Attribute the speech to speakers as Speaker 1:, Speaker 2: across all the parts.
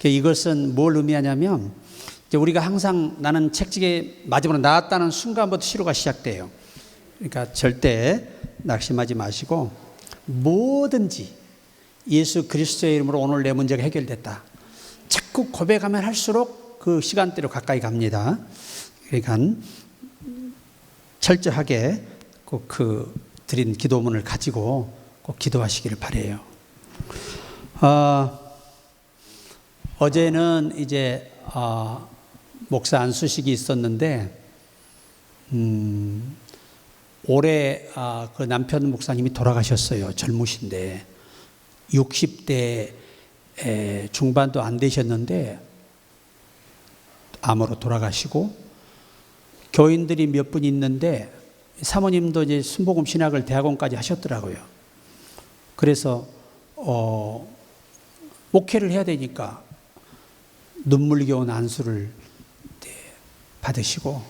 Speaker 1: 이것은 뭘 의미하냐면 이제 우리가 항상 나는 책찍에 맞으면 나았다는 순간부터 치료가 시작돼요. 그러니까 절대 낙심하지 마시고 뭐든지 예수 그리스도의 이름으로 오늘 내 문제가 해결됐다. 자꾸 고백하면 할수록 그 시간대로 가까이 갑니다. 그러니까 철저하게 꼭 그 드린 기도문을 가지고 꼭 기도하시기를 바라요. 어제는 이제 목사 안수식이 있었는데 올해 그 남편 목사님이 돌아가셨어요. 젊으신데 60대 중반도 안 되셨는데 암으로 돌아가시고 교인들이 몇 분 있는데 사모님도 이제 순복음 신학을 대학원까지 하셨더라고요. 그래서 목회를 해야 되니까 눈물겨운 안수를 받으시고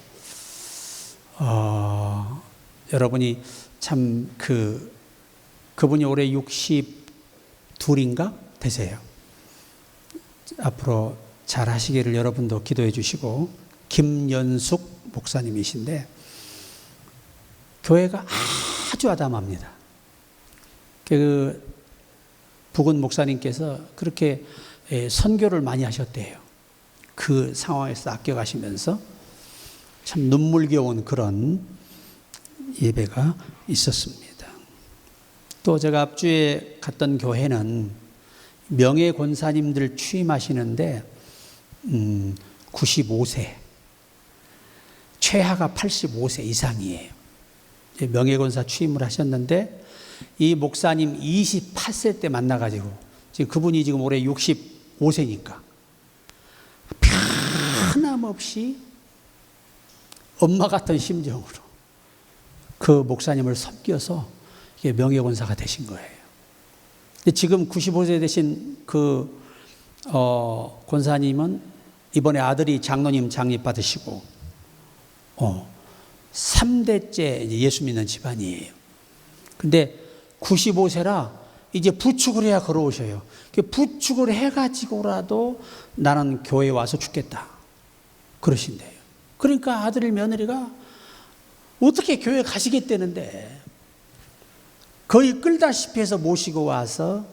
Speaker 1: 여러분이 참 그분이 올해 62인가 되세요. 앞으로 잘 하시기를 여러분도 기도해 주시고 김연숙 목사님이신데 교회가 아주 아담합니다. 그 부근 목사님께서 그렇게 선교를 많이 하셨대요. 그 상황에서 아껴가시면서 참 눈물겨운 그런 예배가 있었습니다. 또 제가 앞주에 갔던 교회는 명예 권사님들 취임하시는데 95세, 최하가 85세 이상이에요. 명예권사 취임을 하셨는데 이 목사님 28세 때 만나가지고 지금 그분이 지금 올해 65세니까 변함없이 엄마 같은 심정으로 그 목사님을 섬겨서 이게 명예권사가 되신 거예요. 근데 지금 95세 되신 그 권사님은 이번에 아들이 장로님 장립 받으시고 3대째 예수 믿는 집안이에요. 근데 95세라 이제 부축을 해야 걸어오셔요. 부축을 해가지고라도 나는 교회에 와서 죽겠다. 그러신대요. 그러니까 아들 며느리가 어떻게 교회 가시겠다는데 거의 끌다시피 해서 모시고 와서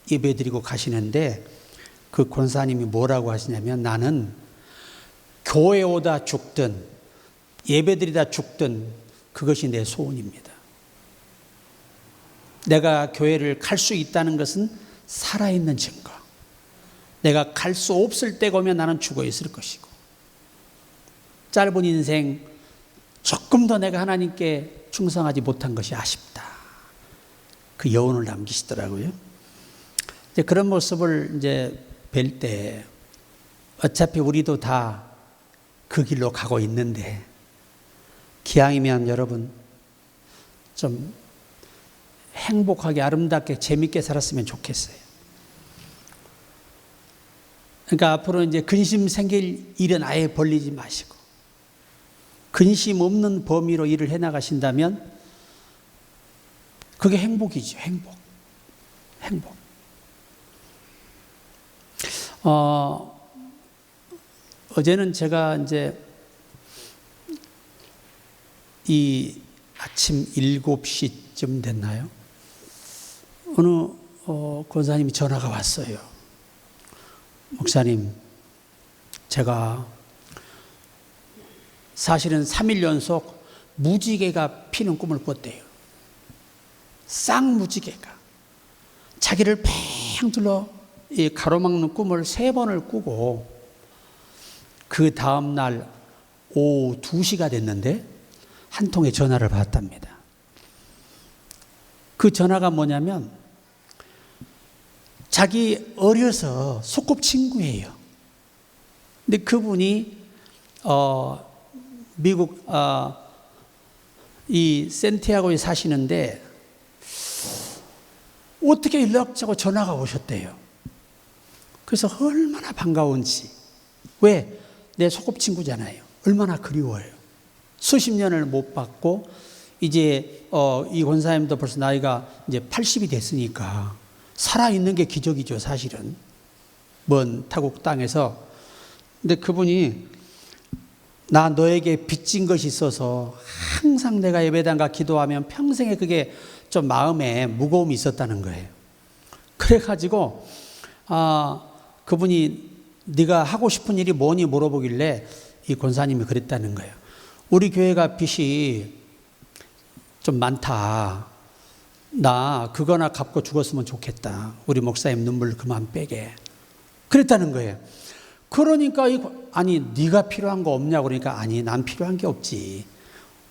Speaker 1: 예배드리고 가시는데 그 권사님이 뭐라고 하시냐면 나는 교회 오다 죽든 예배드리다 죽든 그것이 내 소원입니다. 내가 교회를 갈 수 있다는 것은 살아있는 증거. 내가 갈 수 없을 때가 오면 나는 죽어 있을 것이고 짧은 인생 조금 더 내가 하나님께 충성하지 못한 것이 아쉽다. 그 여운을 남기시더라고요. 이제 그런 모습을 이제 뵐 때 어차피 우리도 다 그 길로 가고 있는데 기왕이면 여러분 좀 행복하게 아름답게 재밌게 살았으면 좋겠어요. 그러니까 앞으로 이제 근심 생길 일은 아예 벌리지 마시고 근심 없는 범위로 일을 해나가신다면 그게 행복이죠. 행복. 어제는 제가 이제 이 아침 7시쯤 됐나요? 어느 권사님이 전화가 왔어요. 목사님, 제가 사실은 3일 연속 무지개가 피는 꿈을 꿨대요. 쌍무지개가 자기를 팽 둘러 가로막는 꿈을 3번을 꾸고 그 다음날 오후 2시가 됐는데 한 통의 전화를 받았답니다. 그 전화가 뭐냐면 자기 어려서 소꿉친구예요. 근데 그분이 미국 이 샌티아고에 사시는데 어떻게 연락하고 전화가 오셨대요. 그래서 얼마나 반가운지. 왜? 내 소꿉친구잖아요. 얼마나 그리워요. 수십 년을 못 봤고 이제 이 권사님도 벌써 나이가 이제 80이 됐으니까 살아있는 게 기적이죠, 사실은. 먼 타국 땅에서. 근데 그분이 나 너에게 빚진 것이 있어서 항상 내가 예배당가 기도하면 평생에 그게 좀 마음에 무거움이 있었다는 거예요. 그래가지고 그분이 네가 하고 싶은 일이 뭐니 물어보길래 이 권사님이 그랬다는 거예요. 우리 교회가 빚이 좀 많다. 나 그거나 갚고 죽었으면 좋겠다. 우리 목사님 눈물 그만 빼게. 그랬다는 거예요. 그러니까 아니 네가 필요한 거 없냐고 그러니까 아니 난 필요한 게 없지.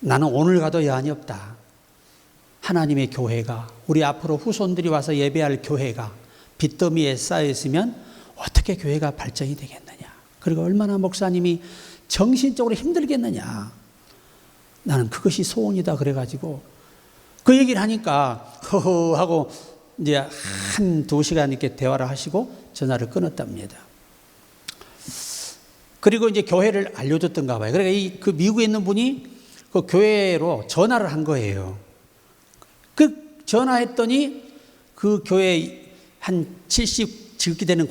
Speaker 1: 나는 오늘 가도 여한이 없다. 하나님의 교회가 우리 앞으로 후손들이 와서 예배할 교회가 빚더미에 쌓여 있으면 어떻게 교회가 발전이 되겠느냐. 그리고 얼마나 목사님이 정신적으로 힘들겠느냐. 나는 그것이 소원이다. 그래가지고 그 얘기를 하니까 허허 하고 이제 한두 시간 이렇게 대화를 하시고 전화를 끊었답니다. 그리고 이제 교회를 알려줬던가 봐요. 그러니까 그 미국에 있는 분이 그 교회로 전화를 한 거예요. 그 전화했더니 그 교회 한 70 지극히 되는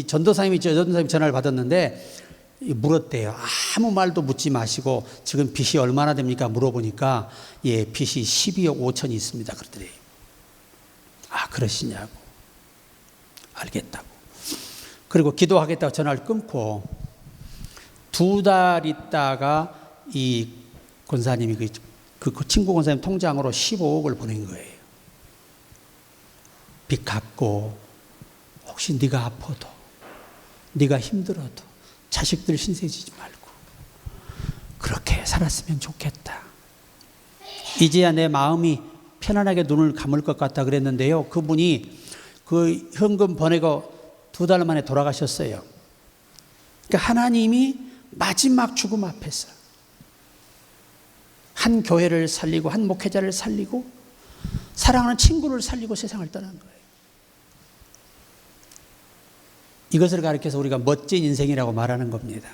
Speaker 1: 전도사님이 전화를 받았는데 물었대요. 아무 말도 묻지 마시고 지금 빚이 얼마나 됩니까? 물어보니까 예, 빚이 12억 5천이 있습니다. 그러더래요. 아, 그러시냐고. 알겠다고. 그리고 기도하겠다고 전화를 끊고 2달 있다가 이 권사님이 그 친구 권사님 통장으로 15억을 보낸 거예요. 빚 갚고 혹시 네가 아파도 네가 힘들어도 자식들 신세지지 말고 그렇게 살았으면 좋겠다. 이제야 내 마음이 편안하게 눈을 감을 것 같다 그랬는데요. 그분이 그 현금 보내고 2달 만에 돌아가셨어요. 그러니까 하나님이 마지막 죽음 앞에서 한 교회를 살리고 한 목회자를 살리고 사랑하는 친구를 살리고 세상을 떠난 거예요. 이것을 가리켜서 우리가 멋진 인생이라고 말하는 겁니다.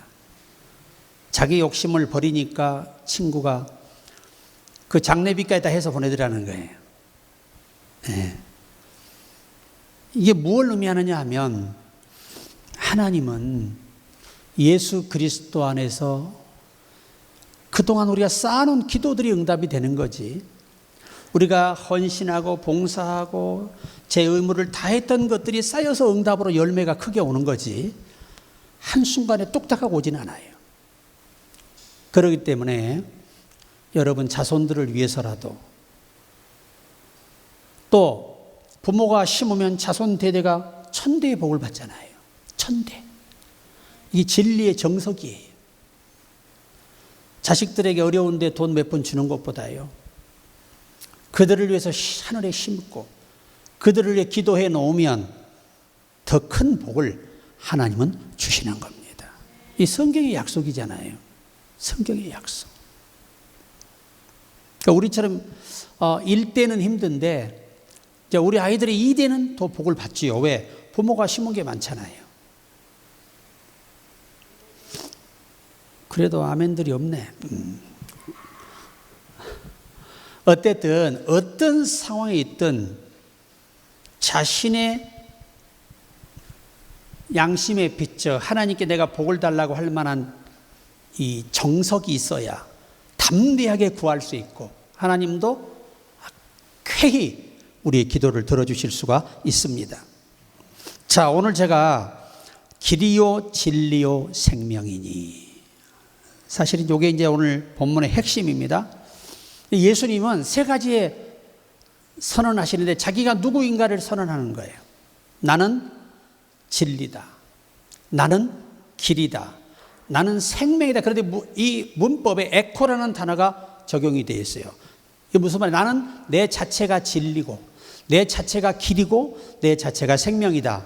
Speaker 1: 자기 욕심을 버리니까 친구가 그 장례비까지 다 해서 보내더라는 거예요. 네. 이게 무엇을 의미하느냐 하면 하나님은 예수 그리스도 안에서 그동안 우리가 쌓아놓은 기도들이 응답이 되는 거지. 우리가 헌신하고 봉사하고 제 의무를 다했던 것들이 쌓여서 응답으로 열매가 크게 오는 거지 한순간에 뚝딱하고 오진 않아요. 그렇기 때문에 여러분 자손들을 위해서라도 또 부모가 심으면 자손 대대가 천대의 복을 받잖아요. 천대. 이게 진리의 정석이에요. 자식들에게 어려운데 돈 몇 푼 주는 것보다요. 그들을 위해서 하늘에 심고 그들을 위해 기도해 놓으면 더 큰 복을 하나님은 주시는 겁니다. 이 성경의 약속이잖아요. 성경의 약속. 그러니까 우리처럼 1대는 힘든데 우리 아이들의 2대는 더 복을 받지요. 왜? 부모가 심은 게 많잖아요. 그래도 아멘들이 없네. 어쨌든 어떤 상황에 있든 자신의 양심에 비춰 하나님께 내가 복을 달라고 할 만한 이 정석이 있어야 담대하게 구할 수 있고 하나님도 쾌히 우리의 기도를 들어주실 수가 있습니다. 자, 오늘 제가 길이요 진리요 생명이니 사실은 이게 이제 오늘 본문의 핵심입니다. 예수님은 3가지의 선언하시는데 자기가 누구인가를 선언하는 거예요. 나는 진리다. 나는 길이다. 나는 생명이다. 그런데 이 문법에 에코라는 단어가 적용이 되어 있어요. 이게 무슨 말이에요? 나는 내 자체가 진리고 내 자체가 길이고 내 자체가 생명이다.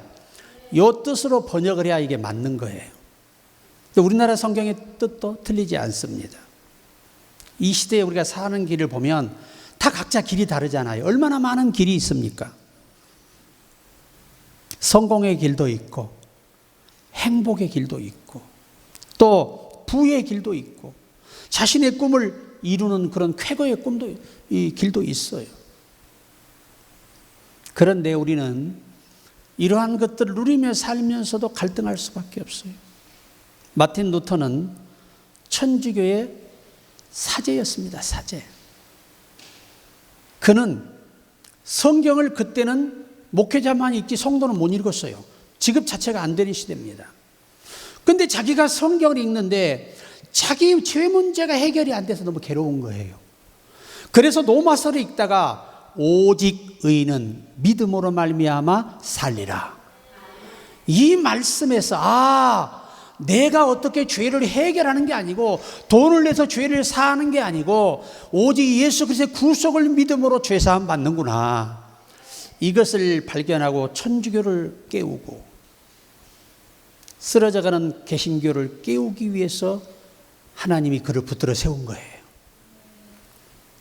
Speaker 1: 이 뜻으로 번역을 해야 이게 맞는 거예요. 우리나라 성경의 뜻도 틀리지 않습니다. 이 시대에 우리가 사는 길을 보면 다 각자 길이 다르잖아요. 얼마나 많은 길이 있습니까? 성공의 길도 있고 행복의 길도 있고 또 부의 길도 있고 자신의 꿈을 이루는 그런 쾌거의 이 길도 있어요. 그런데 우리는 이러한 것들을 누리며 살면서도 갈등할 수밖에 없어요. 마틴 루터는 천주교의 사제였습니다. 사제. 그는 성경을 그때는 목회자만 읽지 성도는 못 읽었어요. 지급 자체가 안 되는 시대입니다. 근데 자기가 성경을 읽는데 자기 죄 문제가 해결이 안 돼서 너무 괴로운 거예요. 그래서 로마서를 읽다가 오직 의인은 믿음으로 말미암아 살리라. 이 말씀에서 내가 어떻게 죄를 해결하는 게 아니고 돈을 내서 죄를 사하는 게 아니고 오직 예수 그리스도의 구속을 믿음으로 죄사함 받는구나. 이것을 발견하고 천주교를 깨우고 쓰러져가는 개신교를 깨우기 위해서 하나님이 그를 붙들어 세운 거예요.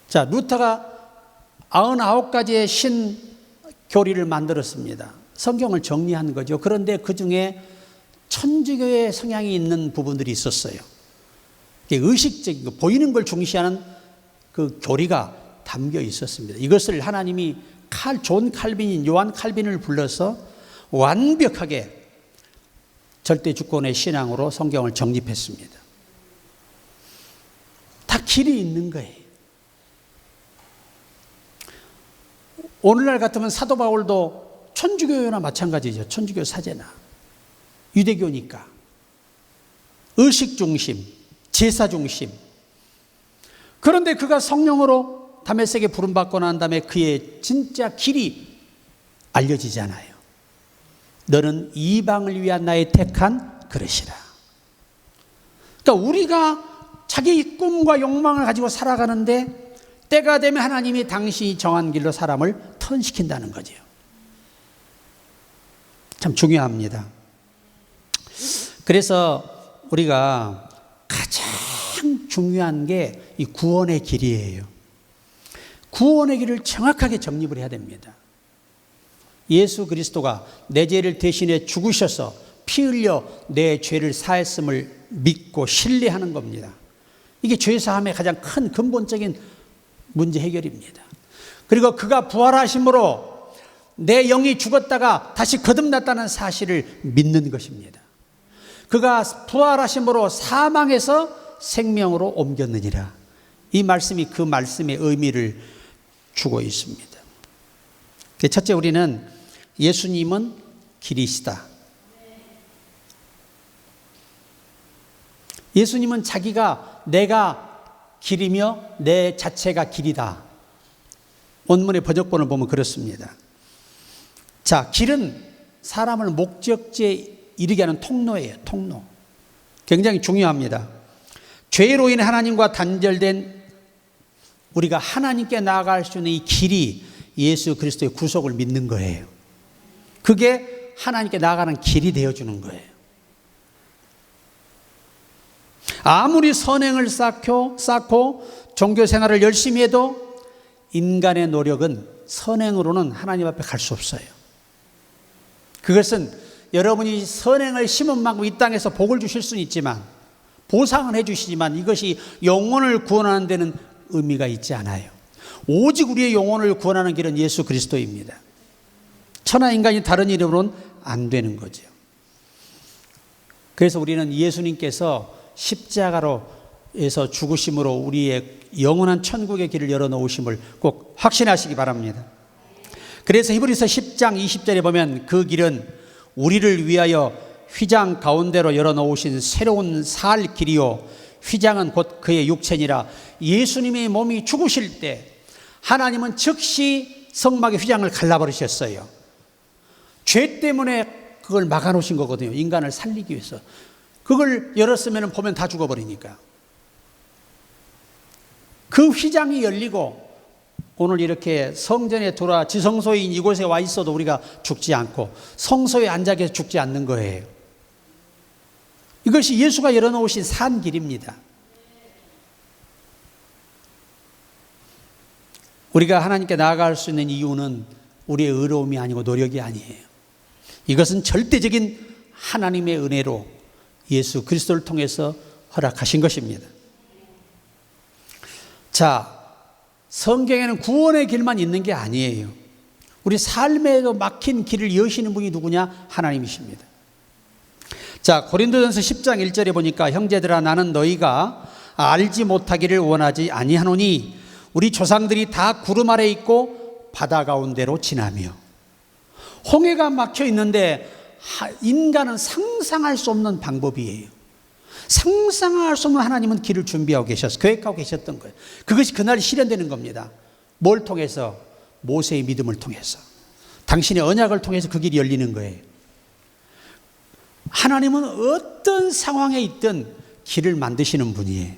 Speaker 1: 자, 루터가 99가지의 신교리를 만들었습니다. 성경을 정리한 거죠. 그런데 그 중에 천주교의 성향이 있는 부분들이 있었어요. 의식적인 거, 보이는 걸 중시하는 그 교리가 담겨 있었습니다. 이것을 하나님이 존 칼빈인 요한 칼빈을 불러서 완벽하게 절대 주권의 신앙으로 성경을 정립했습니다. 다 길이 있는 거예요. 오늘날 같으면 사도 바울도 천주교나 마찬가지죠. 천주교 사제나 유대교니까 의식 중심, 제사 중심. 그런데 그가 성령으로 다메섹에 부름받고 난 다음에 그의 진짜 길이 알려지잖아요. 너는 이방을 위한 나의 택한 그릇이라. 그러니까 우리가 자기 꿈과 욕망을 가지고 살아가는데 때가 되면 하나님이 당신이 정한 길로 사람을 턴시킨다는 거죠. 참 중요합니다. 그래서 우리가 가장 중요한 게 이 구원의 길이에요. 구원의 길을 정확하게 정립을 해야 됩니다. 예수 그리스도가 내 죄를 대신해 죽으셔서 피 흘려 내 죄를 사했음을 믿고 신뢰하는 겁니다. 이게 죄사함의 가장 큰 근본적인 문제 해결입니다. 그리고 그가 부활하심으로 내 영이 죽었다가 다시 거듭났다는 사실을 믿는 것입니다. 그가 부활하심으로 사망에서 생명으로 옮겼느니라. 이 말씀이 그 말씀의 의미를 주고 있습니다. 첫째, 우리는 예수님은 길이시다. 예수님은 자기가 내가 길이며 내 자체가 길이다. 원문의 번역본을 보면 그렇습니다. 자, 길은 사람을 목적지에 이르게 하는 통로예요. 통로. 굉장히 중요합니다. 죄로 인해 하나님과 단절된 우리가 하나님께 나아갈 수 있는 이 길이 예수 그리스도의 구속을 믿는 거예요. 그게 하나님께 나아가는 길이 되어주는 거예요. 아무리 선행을 쌓고 종교 생활을 열심히 해도 인간의 노력은 선행으로는 하나님 앞에 갈 수 없어요. 그것은 여러분이 선행을 심은 만큼 이 땅에서 복을 주실 수는 있지만, 보상은 해주시지만 이것이 영혼을 구원하는 데는 의미가 있지 않아요. 오직 우리의 영혼을 구원하는 길은 예수 그리스도입니다. 천하 인간이 다른 이름으로는 안 되는 거죠. 그래서 우리는 예수님께서 십자가로에서 죽으심으로 우리의 영원한 천국의 길을 열어놓으심을 꼭 확신하시기 바랍니다. 그래서 히브리서 10장 20절에 보면 그 길은 우리를 위하여 휘장 가운데로 열어놓으신 새로운 살 길이요, 휘장은 곧 그의 육체니라. 예수님의 몸이 죽으실 때 하나님은 즉시 성막의 휘장을 갈라버리셨어요. 죄 때문에 그걸 막아놓으신 거거든요. 인간을 살리기 위해서. 그걸 열었으면 보면 다 죽어버리니까. 그 휘장이 열리고 오늘 이렇게 성전에 돌아 지성소인 이곳에 와 있어도 우리가 죽지 않고 성소에 앉아 계셔 죽지 않는 거예요. 이것이 예수가 열어놓으신 산 길입니다. 우리가 하나님께 나아갈 수 있는 이유는 우리의 의로움이 아니고 노력이 아니에요. 이것은 절대적인 하나님의 은혜로 예수 그리스도를 통해서 허락하신 것입니다. 자, 성경에는 구원의 길만 있는 게 아니에요. 우리 삶에도 막힌 길을 여시는 분이 누구냐? 하나님이십니다. 자, 고린도전서 10장 1절에 보니까 형제들아 나는 너희가 알지 못하기를 원하지 아니하노니 우리 조상들이 다 구름 아래 있고 바다 가운데로 지나며. 홍해가 막혀 있는데 인간은 상상할 수 없는 방법이에요. 상상할 수 없는 하나님은 길을 준비하고 계셨어요. 계획하고 계셨던 거예요. 그것이 그날 실현되는 겁니다. 뭘 통해서? 모세의 믿음을 통해서. 당신의 언약을 통해서 그 길이 열리는 거예요. 하나님은 어떤 상황에 있든 길을 만드시는 분이에요.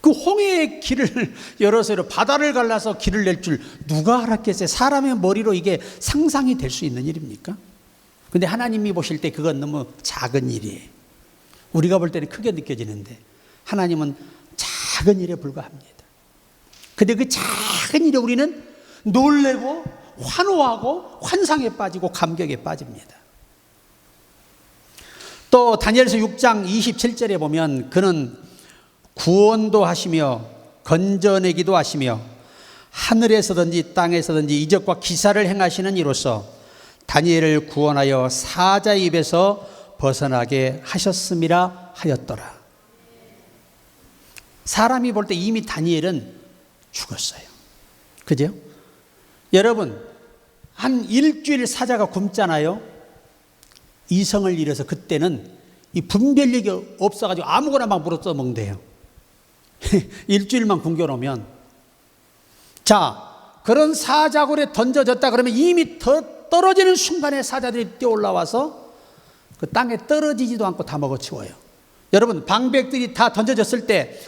Speaker 1: 그 홍해의 길을 열어서 바다를 갈라서 길을 낼 줄 누가 알았겠어요? 사람의 머리로 이게 상상이 될 수 있는 일입니까? 근데 하나님이 보실 때 그건 너무 작은 일이에요. 우리가 볼 때는 크게 느껴지는데 하나님은 작은 일에 불과합니다. 근데 그 작은 일에 우리는 놀래고 환호하고 환상에 빠지고 감격에 빠집니다. 또 다니엘서 6장 27절에 보면 그는 구원도 하시며 건져내기도 하시며 하늘에서든지 땅에서든지 이적과 기사를 행하시는 이로써 다니엘을 구원하여 사자의 입에서 벗어나게 하셨음이라 하였더라. 사람이 볼 때 이미 다니엘은 죽었어요. 그죠? 여러분, 한 일주일 사자가 굶잖아요. 이성을 잃어서 그때는 이 분별력이 없어가지고 아무거나 막 물어 먹는데요. 일주일만 굶겨놓으면. 자, 그런 사자굴에 던져졌다 그러면 이미 더 떨어지는 순간에 사자들이 뛰어올라와서 그 땅에 떨어지지도 않고 다 먹어치워요. 여러분, 방백들이 다 던져졌을 때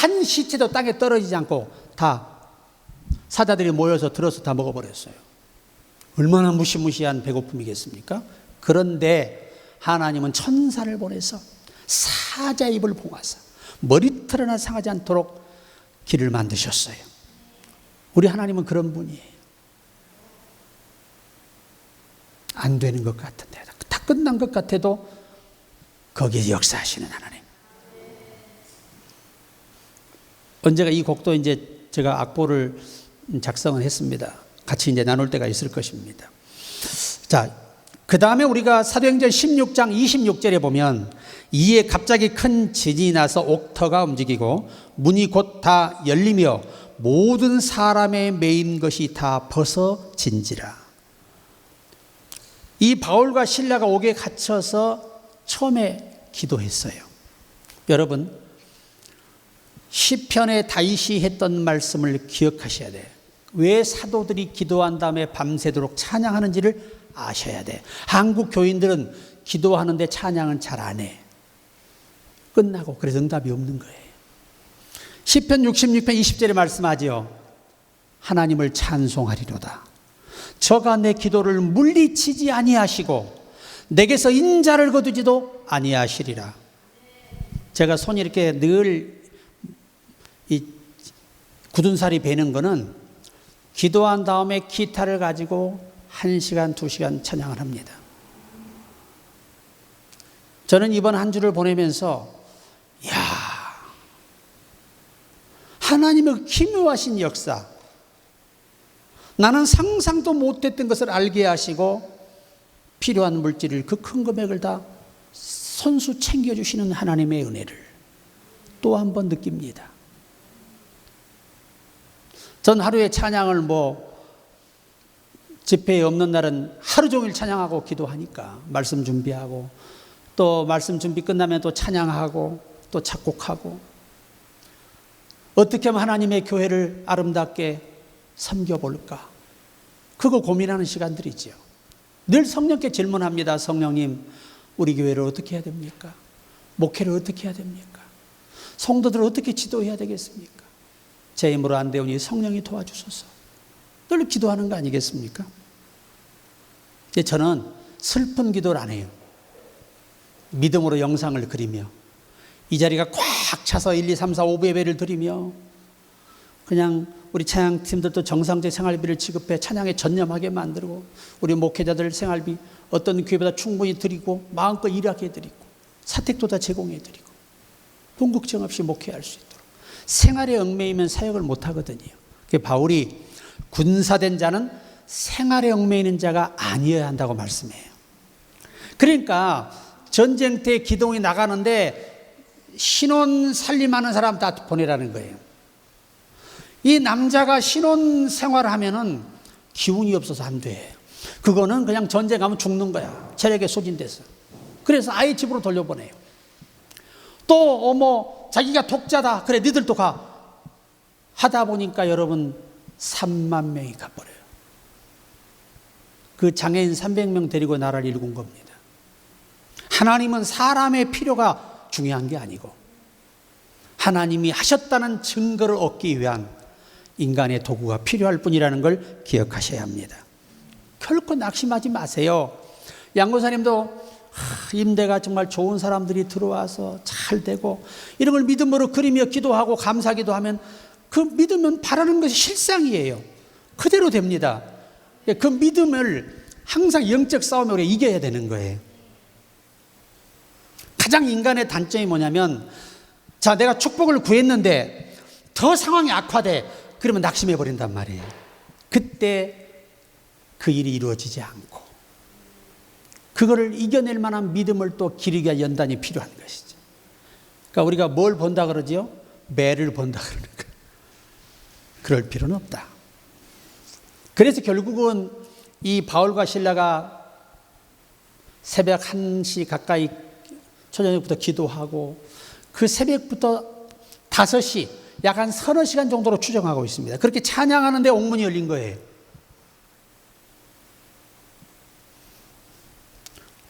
Speaker 1: 한 시체도 땅에 떨어지지 않고 다 사자들이 모여서 들어서 다 먹어버렸어요. 얼마나 무시무시한 배고픔이겠습니까? 그런데 하나님은 천사를 보내서 사자 입을 봉하사 머리털 하나 상하지 않도록 길을 만드셨어요. 우리 하나님은 그런 분이에요. 안 되는 것 같은데, 다 끝난 것 같아도 거기에 역사하시는 하나님. 언제가 이 곡도 이제 제가 악보를 작성을 했습니다. 같이 이제 나눌 때가 있을 것입니다. 자, 그 다음에 우리가 사도행전 16장 26절에 보면 이에 갑자기 큰 진이 나서 옥터가 움직이고 문이 곧 다 열리며 모든 사람의 매인 것이 다 벗어진지라. 이 바울과 실라가 옥에 갇혀서 처음에 기도했어요. 여러분, 시편의 다윗이 했던 말씀을 기억하셔야 돼요. 왜 사도들이 기도한 다음에 밤새도록 찬양하는지를 아셔야 돼. 한국 교인들은 기도하는데 찬양은 잘 안 해. 끝나고 그래서 응답이 없는 거예요. 시편 66편 20절에 말씀하지요. 하나님을 찬송하리로다. 저가 내 기도를 물리치지 아니하시고 내게서 인자를 거두지도 아니하시리라. 제가 손이 이렇게 늘 이 굳은 살이 베는 거는 기도한 다음에 기타를 가지고 1시간, 2시간 찬양을 합니다. 저는 이번 한 주를 보내면서 하나님의 기묘하신 역사, 나는 상상도 못했던 것을 알게 하시고 필요한 물질을 그 큰 금액을 다 손수 챙겨주시는 하나님의 은혜를 또 한 번 느낍니다. 전 하루에 찬양을 집회에 없는 날은 하루 종일 찬양하고 기도하니까 말씀 준비하고 또 말씀 준비 끝나면 또 찬양하고 또 작곡하고 어떻게 하면 하나님의 교회를 아름답게 섬겨볼까? 그거 고민하는 시간들이죠. 늘 성령께 질문합니다. 성령님, 우리 교회를 어떻게 해야 됩니까? 목회를 어떻게 해야 됩니까? 성도들을 어떻게 지도해야 되겠습니까? 제 힘으로 안 되오니 성령이 도와주소서. 늘 기도하는 거 아니겠습니까? 저는 슬픈 기도를 안 해요. 믿음으로 영상을 그리며 이 자리가 꽉 차서 1, 2, 3, 4, 5부 예배를 드리며 그냥 우리 찬양팀들도 정상적 생활비를 지급해 찬양에 전념하게 만들고 우리 목회자들 생활비 어떤 교회보다 충분히 드리고 마음껏 일하게 해드리고 사택도 다 제공해드리고 돈 걱정 없이 목회할 수 있도록 생활에 얽매이면 사역을 못하거든요. 바울이 군사된 자는 생활에 얽매이는 자가 아니어야 한다고 말씀해요. 그러니까 전쟁 때 기동이 나가는데 신혼 살림하는 사람 다 보내라는 거예요. 이 남자가 신혼 생활을 하면은 기운이 없어서 안 돼. 그거는 그냥 전쟁 가면 죽는 거야. 체력에 소진돼서. 그래서 아예 집으로 돌려보내요. 또 자기가 독자다. 그래 니들도 가. 하다 보니까 여러분 3만 명이 가버려요. 그 장애인 300명 데리고 나라를 일군 겁니다. 하나님은 사람의 필요가 중요한 게 아니고 하나님이 하셨다는 증거를 얻기 위한 인간의 도구가 필요할 뿐이라는 걸 기억하셔야 합니다. 결코 낙심하지 마세요. 양고사님도 임대가 정말 좋은 사람들이 들어와서 잘 되고 이런 걸 믿음으로 그리며 기도하고 감사기도 하면 그 믿으면 바라는 것이 실상이에요. 그대로 됩니다. 그 믿음을 항상 영적 싸움으로 이겨야 되는 거예요. 가장 인간의 단점이 뭐냐면 자 내가 축복을 구했는데 더 상황이 악화돼. 그러면 낙심해 버린단 말이에요. 그때 그 일이 이루어지지 않고 그거를 이겨낼 만한 믿음을 또 기르기 위한 연단이 필요한 것이죠. 그러니까 우리가 뭘 본다 그러지요? 매를 본다 그러는 거예요. 그럴 필요는 없다. 그래서 결국은 이 바울과 실라가 새벽 1시 가까이 초저녁부터 기도하고 그 새벽부터 5시 약 한 서너 시간 정도로 추정하고 있습니다. 그렇게 찬양하는데 옥문이 열린 거예요.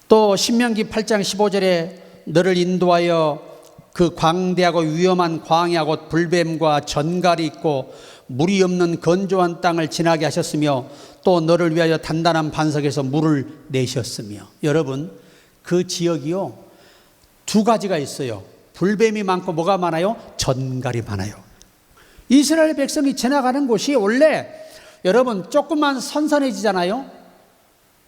Speaker 1: 또 신명기 8장 15절에 너를 인도하여 그 광대하고 위험한 광야 곧 불뱀과 전갈이 있고 물이 없는 건조한 땅을 지나게 하셨으며 또 너를 위하여 단단한 반석에서 물을 내셨으며. 여러분 그 지역이요 2가지가 있어요. 불뱀이 많고 뭐가 많아요? 전갈이 많아요. 이스라엘 백성이 지나가는 곳이 원래 여러분 조금만 선선해지잖아요.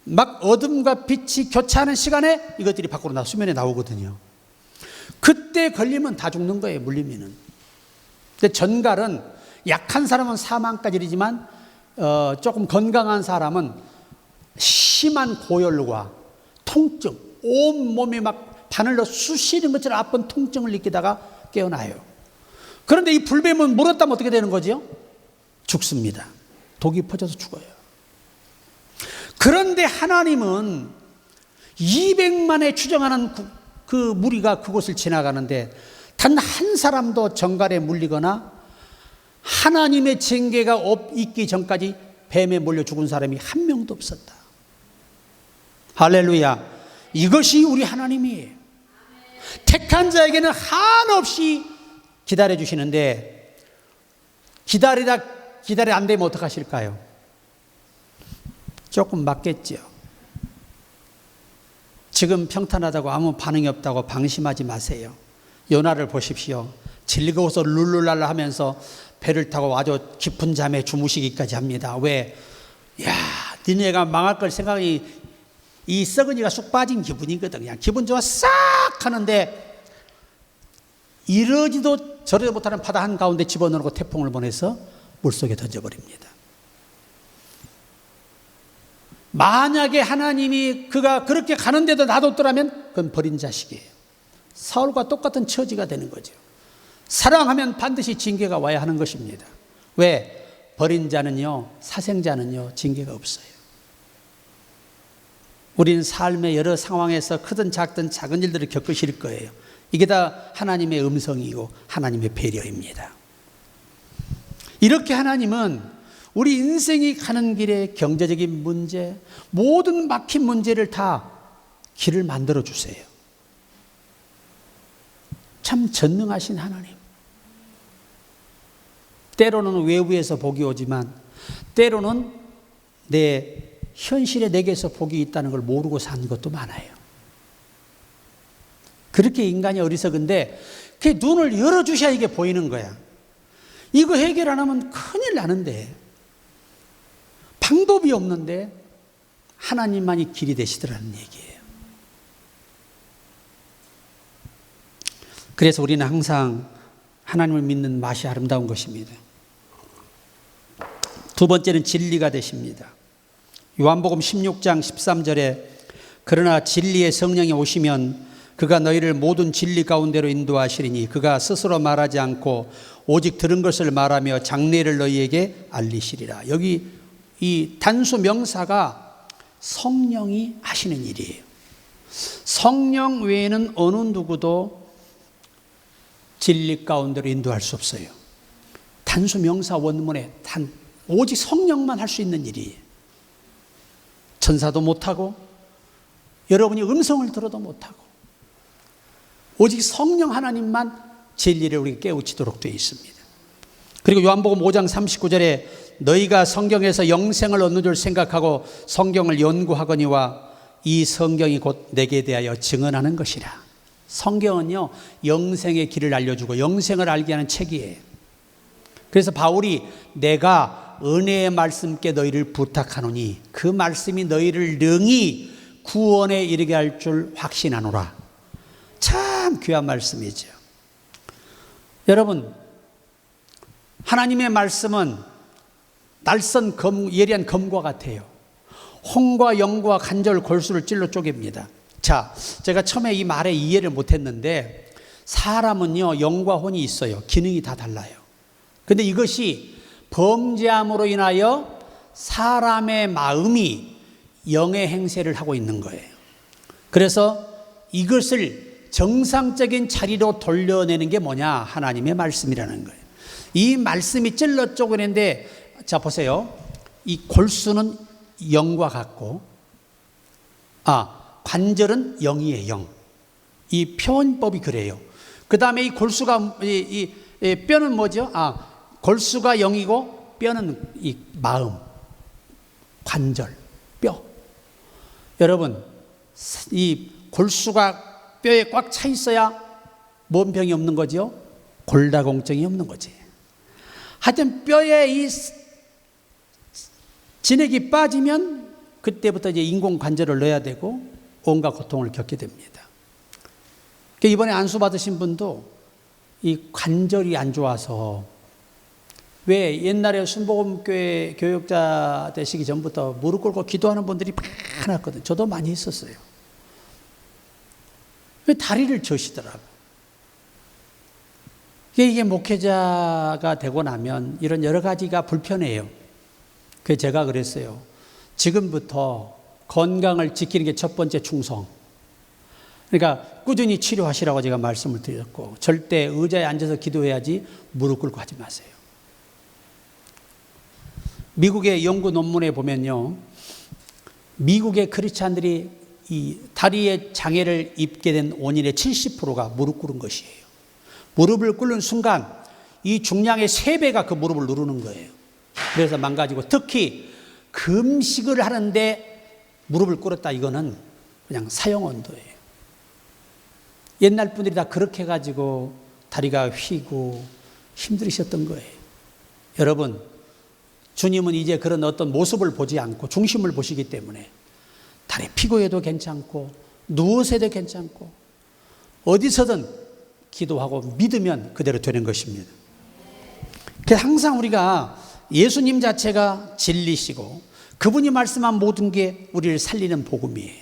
Speaker 1: 막 어둠과 빛이 교차하는 시간에 이것들이 밖으로 수면에 나오거든요. 그때 걸리면 다 죽는 거예요. 물리면은. 근데 전갈은 약한 사람은 사망까지 이르지만 조금 건강한 사람은 심한 고열과 통증, 온 몸이 막 바늘로 쑤시는 것처럼 아픈 통증을 느끼다가 깨어나요. 그런데 이 불뱀은 물었다면 어떻게 되는 거죠? 죽습니다. 독이 퍼져서 죽어요. 그런데 하나님은 200만에 추정하는 그 무리가 그곳을 지나가는데 단 한 사람도 전갈에 물리거나 하나님의 징계가 있기 전까지 뱀에 몰려 죽은 사람이 한 명도 없었다. 할렐루야. 이것이 우리 하나님이에요. 택한 자에게는 한없이 기다려 주시는데 기다리다 안 되면 어떡하실까요? 조금 맞겠죠. 지금 평탄하다고 아무 반응이 없다고 방심하지 마세요. 요나를 보십시오. 즐거워서 룰루랄라 하면서 배를 타고 아주 깊은 잠에 주무시기까지 합니다. 왜? 야, 니네가 망할 걸 생각이 이 썩은이가 쑥 빠진 기분이거든. 그냥 기분 좋아 싹 하는데 이러지도 저러지 못하는 바다 한가운데 집어넣고 태풍을 보내서 물속에 던져버립니다. 만약에 하나님이 그가 그렇게 가는데도 놔뒀더라면 그건 버린 자식이에요. 사울과 똑같은 처지가 되는 거죠. 사랑하면 반드시 징계가 와야 하는 것입니다. 왜? 버린 자는요, 사생자는요, 징계가 없어요. 우리는 삶의 여러 상황에서 크든 작든 작은 일들을 겪으실 거예요. 이게 다 하나님의 음성이고 하나님의 배려입니다. 이렇게 하나님은 우리 인생이 가는 길에 경제적인 문제, 모든 막힌 문제를 다 길을 만들어 주세요. 참 전능하신 하나님. 때로는 외부에서 복이 오지만 때로는 내 현실에 내게서 복이 있다는 걸 모르고 산 것도 많아요. 그렇게 인간이 어리석은데 그 눈을 열어주셔야 이게 보이는 거야. 이거 해결 안 하면 큰일 나는데 방법이 없는데 하나님만이 길이 되시더라는 얘기예요. 그래서 우리는 항상 하나님을 믿는 맛이 아름다운 것입니다. 두 번째는 진리가 되십니다. 요한복음 16장 13절에 그러나 진리의 성령이 오시면 그가 너희를 모든 진리 가운데로 인도하시리니 그가 스스로 말하지 않고 오직 들은 것을 말하며 장래를 너희에게 알리시리라. 여기 이 단수 명사가 성령이 하시는 일이에요. 성령 외에는 어느 누구도 진리 가운데로 인도할 수 없어요. 단수 명사 원문에 오직 성령만 할 수 있는 일이에요. 천사도 못하고 여러분이 음성을 들어도 못하고 오직 성령 하나님만 진리를 우리에게 깨우치도록 되어 있습니다. 그리고 요한복음 5장 39절에 너희가 성경에서 영생을 얻는 줄 생각하고 성경을 연구하거니와 이 성경이 곧 내게 대하여 증언하는 것이라. 성경은요, 영생의 길을 알려주고 영생을 알게 하는 책이에요. 그래서 바울이 내가 은혜의 말씀께 너희를 부탁하노니 그 말씀이 너희를 능히 구원에 이르게 할 줄 확신하노라. 참 귀한 말씀이죠. 여러분, 하나님의 말씀은 날선 예리한 검과 같아요. 홍과 영과 간절 골수를 찔러 쪼갭니다. 자, 제가 처음에 이 말에 이해를 못했는데 사람은요, 영과 혼이 있어요. 기능이 다 달라요. 근데 이것이 범죄함으로 인하여 사람의 마음이 영의 행세를 하고 있는 거예요. 그래서 이것을 정상적인 자리로 돌려내는 게 뭐냐? 하나님의 말씀이라는 거예요. 이 말씀이 찔러 쪼개는데, 자 보세요. 이 골수는 영과 같고, 관절은 영이에요. 영. 이 표현법이 그래요. 그 다음에 이 골수가 이 뼈는 뭐죠? 골수가 영이고 뼈는 이 마음, 관절, 뼈. 여러분, 이 골수가 뼈에 꽉 차 있어야 뭔 병이 없는 거죠? 골다공증이 없는 거지. 하여튼 뼈에 이 진액이 빠지면 그때부터 이제 인공관절을 넣어야 되고 온갖 고통을 겪게 됩니다. 이번에 안수 받으신 분도 이 관절이 안 좋아서, 왜 옛날에 순복음교회 교육자 되시기 전부터 무릎 꿇고 기도하는 분들이 많았거든요. 저도 많이 했었어요. 왜 다리를 저시더라고요. 이게 목회자가 되고 나면 이런 여러 가지가 불편해요. 그래서 제가 그랬어요. 지금부터 건강을 지키는 게 첫 번째 충성. 그러니까 꾸준히 치료하시라고 제가 말씀을 드렸고, 절대 의자에 앉아서 기도해야지 무릎 꿇고 하지 마세요. 미국의 연구 논문에 보면요, 미국의 크리스찬들이 이 다리에 장애를 입게 된 원인의 70%가 무릎 꿇은 것이에요. 무릎을 꿇는 순간 이 중량의 3배가 그 무릎을 누르는 거예요. 그래서 망가지고, 특히 금식을 하는데 무릎을 꿇었다, 이거는 그냥 사형언도예요. 옛날 분들이 다 그렇게 해가지고 다리가 휘고 힘들으셨던 거예요. 여러분, 주님은 이제 그런 어떤 모습을 보지 않고 중심을 보시기 때문에 다리 피고해도 괜찮고 누워서 해도 괜찮고 어디서든 기도하고 믿으면 그대로 되는 것입니다. 그래서 항상 우리가 예수님 자체가 진리시고 그분이 말씀한 모든 게 우리를 살리는 복음이에요.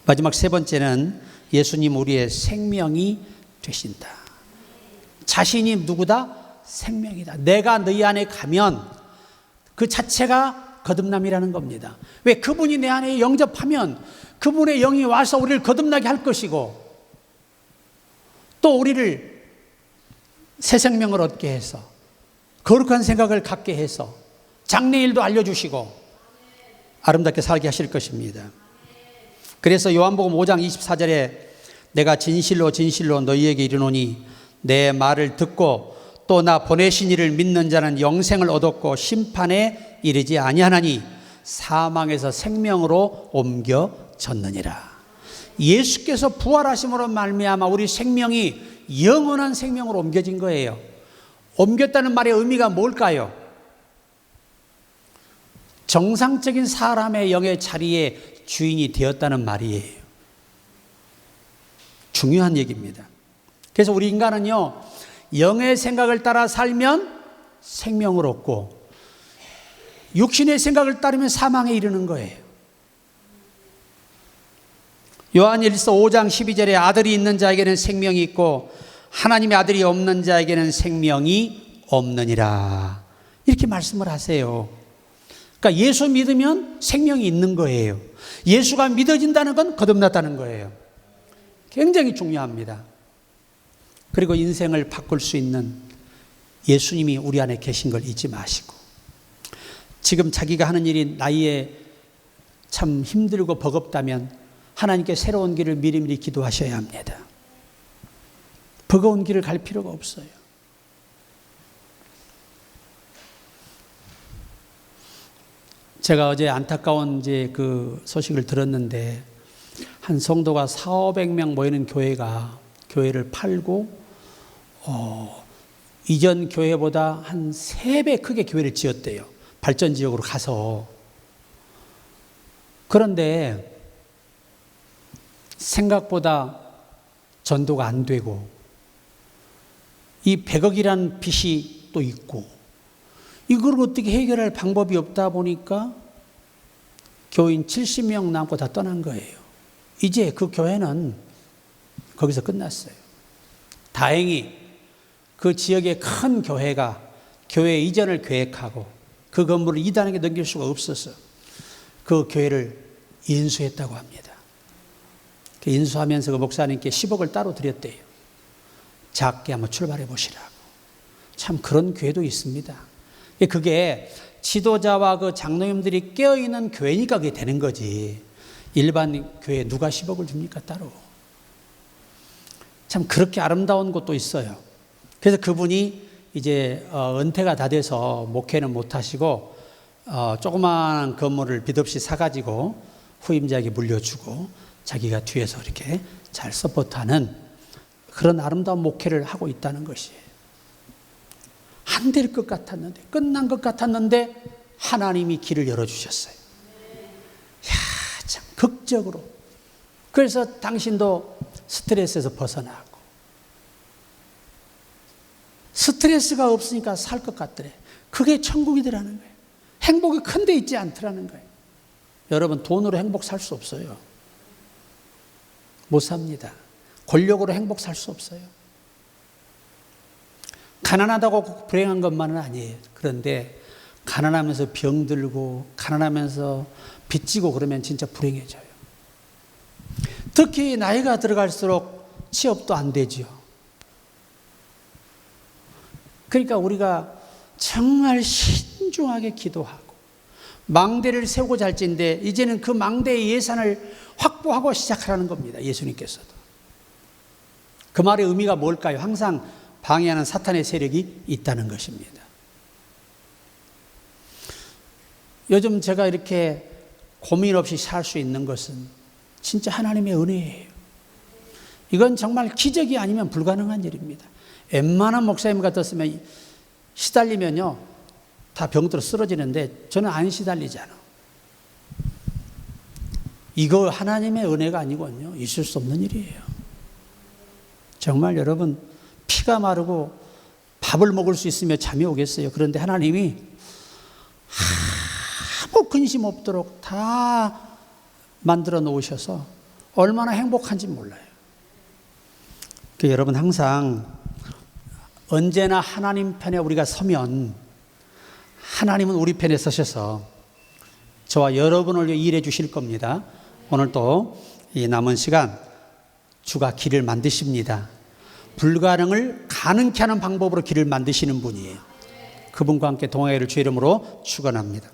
Speaker 1: 마지막 세 번째는 예수님 우리의 생명이 되신다. 자신이 누구다? 생명이다. 내가 너희 안에 가면 그 자체가 거듭남이라는 겁니다. 왜? 그분이 내 안에 영접하면 그분의 영이 와서 우리를 거듭나게 할 것이고, 또 우리를 새 생명을 얻게 해서 거룩한 생각을 갖게 해서 장래일도 알려주시고 아름답게 살게 하실 것입니다. 그래서 요한복음 5장 24절에 내가 진실로 진실로 너희에게 이르노니 내 말을 듣고 또 나 보내신 이를 믿는 자는 영생을 얻었고 심판에 이르지 아니하나니 사망에서 생명으로 옮겨졌느니라. 예수께서 부활하심으로 말미암아 우리 생명이 영원한 생명으로 옮겨진 거예요. 옮겼다는 말의 의미가 뭘까요? 정상적인 사람의 영의 자리에 주인이 되었다는 말이에요. 중요한 얘기입니다. 그래서 우리 인간은요, 영의 생각을 따라 살면 생명을 얻고 육신의 생각을 따르면 사망에 이르는 거예요. 요한일서 5장 12절에 아들이 있는 자에게는 생명이 있고 하나님의 아들이 없는 자에게는 생명이 없느니라. 이렇게 말씀을 하세요. 그러니까 예수 믿으면 생명이 있는 거예요. 예수가 믿어진다는 건 거듭났다는 거예요. 굉장히 중요합니다. 그리고 인생을 바꿀 수 있는 예수님이 우리 안에 계신 걸 잊지 마시고, 지금 자기가 하는 일이 나이에 참 힘들고 버겁다면 하나님께 새로운 길을 미리미리 기도하셔야 합니다. 버거운 길을 갈 필요가 없어요. 제가 어제 안타까운 이제 그 소식을 들었는데, 한 성도가 400~500명 모이는 교회를 팔고 이전 교회보다 한 3배 크게 교회를 지었대요. 발전 지역으로 가서. 그런데 생각보다 전도가 안 되고, 이 100억이라는 빚이 또 있고, 이걸 어떻게 해결할 방법이 없다 보니까 교인 70명 남고 다 떠난 거예요. 이제 그 교회는 거기서 끝났어요. 다행히 그 지역의 큰 교회가 교회 이전을 계획하고 그 건물을 이단에게 넘길 수가 없어서 그 교회를 인수했다고 합니다. 인수하면서 그 목사님께 10억을 따로 드렸대요. 작게 한번 출발해 보시라고. 참 그런 교회도 있습니다. 그게 지도자와 그 장로님들이 깨어있는 교회니까 그게 되는 거지. 일반 교회에 누가 10억을 줍니까 따로. 참 그렇게 아름다운 곳도 있어요. 그래서 그분이 이제 은퇴가 다 돼서 목회는 못 하시고 조그마한 건물을 빚 없이 사가지고 후임자에게 물려주고 자기가 뒤에서 이렇게 잘 서포트하는 그런 아름다운 목회를 하고 있다는 것이에요. 안 될 것 같았는데, 끝난 것 같았는데 하나님이 길을 열어주셨어요. 이야, 참 극적으로. 그래서 당신도 스트레스에서 벗어나고, 스트레스가 없으니까 살 것 같더래. 그게 천국이더라는 거예요. 행복이 큰 데 있지 않더라는 거예요. 여러분, 돈으로 행복 살 수 없어요. 못 삽니다. 권력으로 행복 살 수 없어요. 가난하다고 불행한 것만은 아니에요. 그런데 가난하면서 병들고 가난하면서 빚지고 그러면 진짜 불행해져요. 특히 나이가 들어갈수록 취업도 안 되죠. 그러니까 우리가 정말 신중하게 기도하고 망대를 세우고자 할진데, 이제는 그 망대의 예산을 확보하고 시작하라는 겁니다. 예수님께서도. 그 말의 의미가 뭘까요? 항상 방해하는 사탄의 세력이 있다는 것입니다. 요즘 제가 이렇게 고민 없이 살 수 있는 것은 진짜 하나님의 은혜예요. 이건 정말 기적이 아니면 불가능한 일입니다. 웬만한 목사님 같았으면 시달리면요 다 병들어 쓰러지는데 저는 안 시달리잖아. 이거 하나님의 은혜가 아니군요. 있을 수 없는 일이에요. 정말 여러분, 피가 마르고 밥을 먹을 수 있으며 잠이 오겠어요. 그런데 하나님이 아무 근심 없도록 다 만들어 놓으셔서 얼마나 행복한지 몰라요. 여러분, 항상 언제나 하나님 편에 우리가 서면 하나님은 우리 편에 서셔서 저와 여러분을 위해 일해 주실 겁니다. 오늘도 이 남은 시간 주가 길을 만드십니다. 불가능을 가능케 하는 방법으로 길을 만드시는 분이에요. 그분과 함께 동행하기를 주의 이름으로 축원합니다.